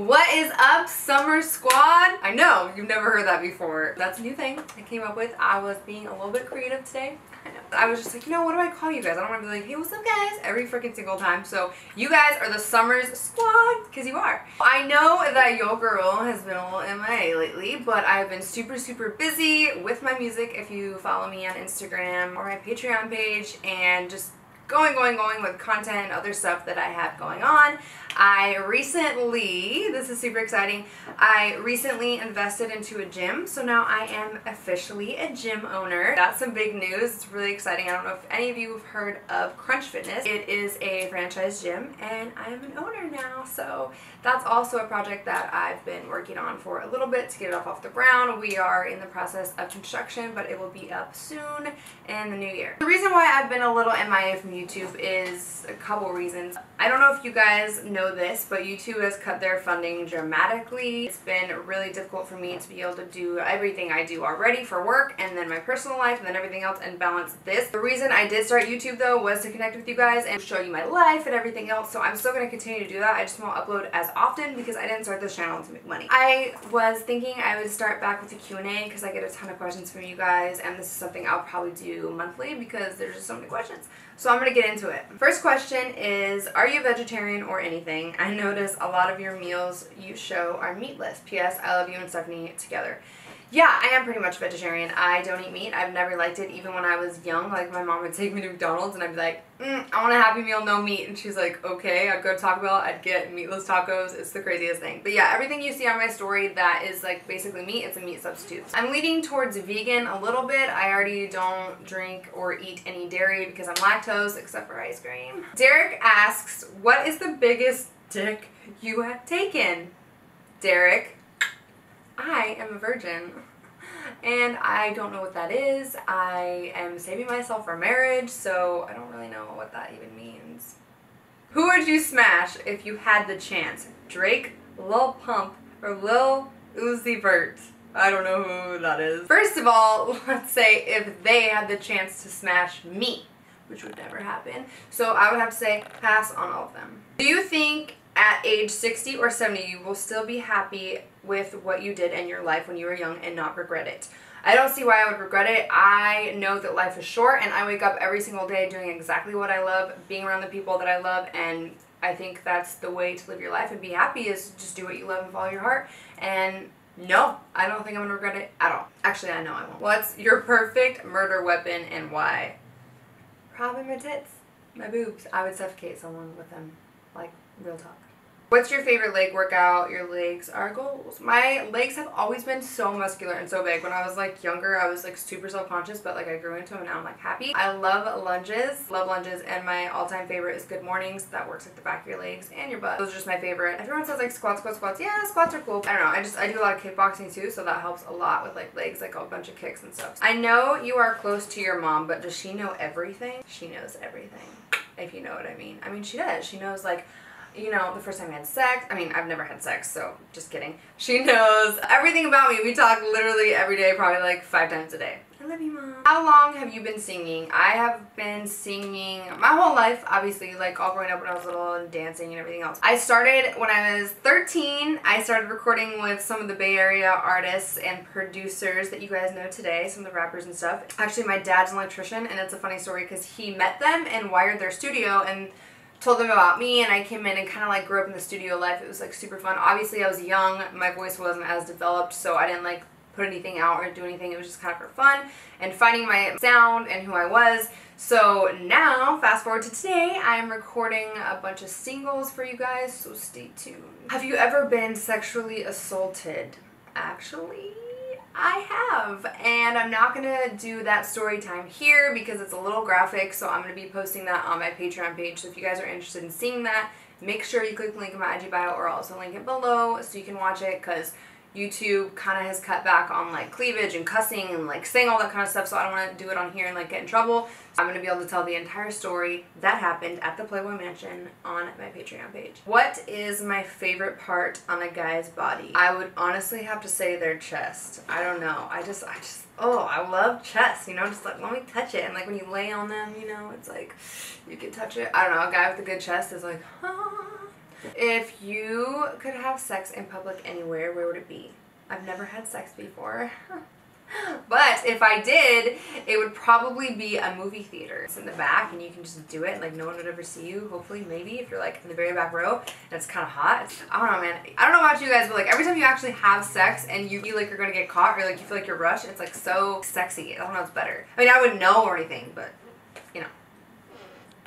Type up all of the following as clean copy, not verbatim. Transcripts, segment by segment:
What is up, Summer Squad? I know, you've never heard that before. That's a new thing I came up with. I was being a little bit creative today. I was just like, you know, what do I call you guys? I don't want to be like, hey, what's up, guys? Every freaking single time. So you guys are the Summer's Squad, because you are. I know that your girl has been a little MIA lately, but I've been super busy with my music. If you follow me on Instagram or my Patreon page, and just going with content and other stuff that I have going on. I recently, this is super exciting, I recently invested into a gym, so now I am officially a gym owner. That's some big news. It's really exciting. I don't know if any of you have heard of Crunch Fitness. It is a franchise gym, and I am an owner now, so that's also a project that I've been working on for a little bit to get it off the ground. We are in the process of construction, but it will be up soon in the new year. The reason why I've been a little MIA from YouTube is a couple reasons. I don't know if you guys know this, but YouTube has cut their funding dramatically. It's been really difficult for me to be able to do everything I do already for work, and then my personal life, and then everything else, and balance this. The reason I did start YouTube though was to connect with you guys and show you my life and everything else, so I'm still going to continue to do that. I just won't upload as often because I didn't start this channel to make money. I was thinking I would start back with the Q&A because I get a ton of questions from you guys, and this is something I'll probably do monthly because there's just so many questions. So I'm going to get into it. First question is, are you vegetarian or anything? I notice a lot of your meals you show are meatless. P.S. I love you and Stephanie together. Yeah, I am pretty much vegetarian. I don't eat meat. I've never liked it. Even when I was young, like my mom would take me to McDonald's and I'd be like, I want a Happy Meal, no meat. And she's like, okay. I'd go to Taco Bell, I'd get meatless tacos. It's the craziest thing. But yeah, everything you see on my story that is like basically meat, it's a meat substitute. I'm leaning towards vegan a little bit. I already don't drink or eat any dairy because I'm lactose, except for ice cream. Derek asks, what is the biggest dick you have taken? Derek, I am a virgin, and I don't know what that is. I am saving myself for marriage, so I don't really know what that even means. Who would you smash if you had the chance? Drake, Lil Pump, or Lil Uzi Vert? I don't know who that is. First of all, let's say if they had the chance to smash me, which would never happen. So I would have to say pass on all of them. Do you think at age 60 or 70 you will still be happy with what you did in your life when you were young and not regret it? I don't see why I would regret it. I know that life is short, and I wake up every single day doing exactly what I love, being around the people that I love, and I think that's the way to live your life and be happy, is just do what you love and follow your heart. And no, I don't think I'm gonna regret it at all. Actually, I know I won't. What's your perfect murder weapon and why? Probably my tits, my boobs. I would suffocate someone with them, like real talk. What's your favorite leg workout? Your legs are goals. My legs have always been so muscular and so big. When I was like younger, I was like super self-conscious, but like I grew into them and now I'm like happy. I love lunges, and my all-time favorite is good mornings. That works like the back of your legs and your butt. Those are just my favorite. Everyone says like squats. Yeah, squats are cool. I don't know, I do a lot of kickboxing too, so that helps a lot with like legs, like a bunch of kicks and stuff. I know you are close to your mom, but does she know everything? She knows everything, if you know what I mean. I mean, she does. She knows like, you know, the first time I had sex. I mean, I've never had sex, so just kidding. She knows everything about me. We talk literally every day, probably like 5 times a day. I love you, Mom. How long have you been singing? I have been singing my whole life, obviously, like all growing up when I was little and dancing and everything else. I started when I was 13. I started recording with some of the Bay Area artists and producers that you guys know today, some of the rappers and stuff. Actually, my dad's an electrician, and it's a funny story because he met them and wired their studio and told them about me, and I came in and kind of like grew up in the studio life. It was like super fun. Obviously I was young, my voice wasn't as developed, so I didn't like put anything out or do anything. It was just kind of for fun and finding my sound and who I was. So now, fast forward to today, I'm recording a bunch of singles for you guys, so stay tuned. Have you ever been sexually assaulted? Actually, I have, and I'm not gonna do that story time here because it's a little graphic, so I'm gonna be posting that on my Patreon page. So if you guys are interested in seeing that, make sure you click the link in my IG bio, or I'll also link it below so you can watch it, because YouTube kind of has cut back on like cleavage and cussing and like saying all that kind of stuff, so I don't want to do it on here and like get in trouble. I'm going to be able to tell the entire story that happened at the Playboy Mansion on my Patreon page. What is my favorite part on a guy's body? I would honestly have to say their chest. I don't know. Oh, I love chest, you know, just like, let me touch it. And like when you lay on them, you know, it's like, you can touch it. I don't know, a guy with a good chest is like, ah. If you could have sex in public anywhere, where would it be? I've never had sex before. But if I did, it would probably be a movie theater. It's in the back and you can just do it and like no one would ever see you, hopefully, maybe, if you're like in the very back row and it's kind of hot. I don't know, man. I don't know about you guys, but like every time you actually have sex and you feel like you're gonna get caught or like you feel like you're rushed, it's like so sexy. I don't know, it's better. I mean, I wouldn't know or anything, but you know.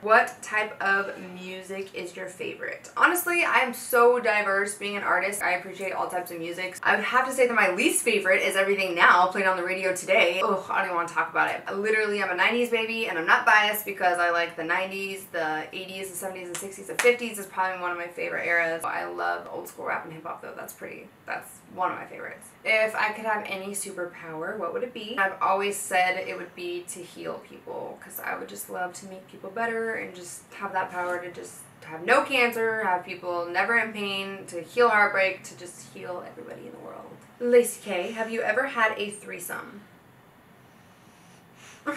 What type of music is your favorite? Honestly, I am so diverse being an artist. I appreciate all types of music. I would have to say that my least favorite is Everything Now, played on the radio today. Oh, I don't even want to talk about it. Literally, I'm a 90s baby, and I'm not biased because I like the 90s, the 80s, the 70s, the 60s, the 50s is probably one of my favorite eras. I love old school rap and hip hop though. That's one of my favorites. If I could have any superpower, what would it be? I've always said it would be to heal people because I would just love to make people better and just have that power to just have no cancer, have people never in pain, to heal heartbreak, to just heal everybody in the world. Lacey K, have you ever had a threesome? No.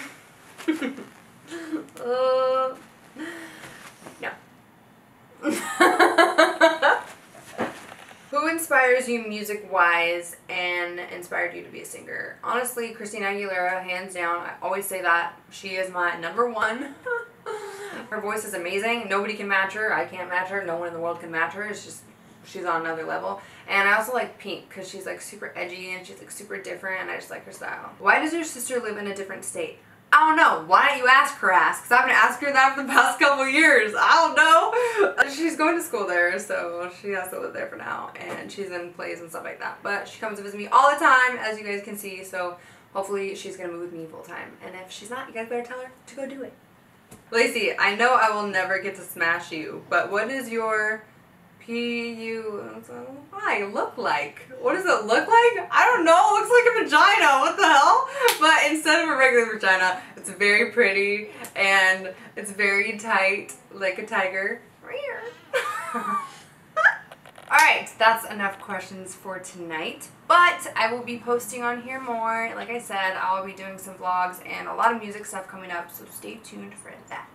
Who inspires you music-wise and inspired you to be a singer? Honestly, Christina Aguilera, hands down. I always say that. She is my #1. Her voice is amazing. Nobody can match her. I can't match her. No one in the world can match her. It's just, she's on another level. And I also like Pink because she's like super edgy and she's like super different and I just like her style. Why does your sister live in a different state? I don't know. Why don't you ask her ass? Because I've been asking her that for the past couple years. I don't know. She's going to school there, so she has to live there for now. And she's in plays and stuff like that. But she comes to visit me all the time, as you guys can see. So hopefully she's going to move with me full time. And if she's not, you guys better tell her to go do it. Lacey, I know I will never get to smash you, but what is your P-U-I look like? What does it look like? I don't know. It looks like a vagina. What the hell? But instead of a regular vagina, it's very pretty and it's very tight, like a tiger. Alright, that's enough questions for tonight. But I will be posting on here more. Like I said, I'll be doing some vlogs and a lot of music stuff coming up, so stay tuned for that.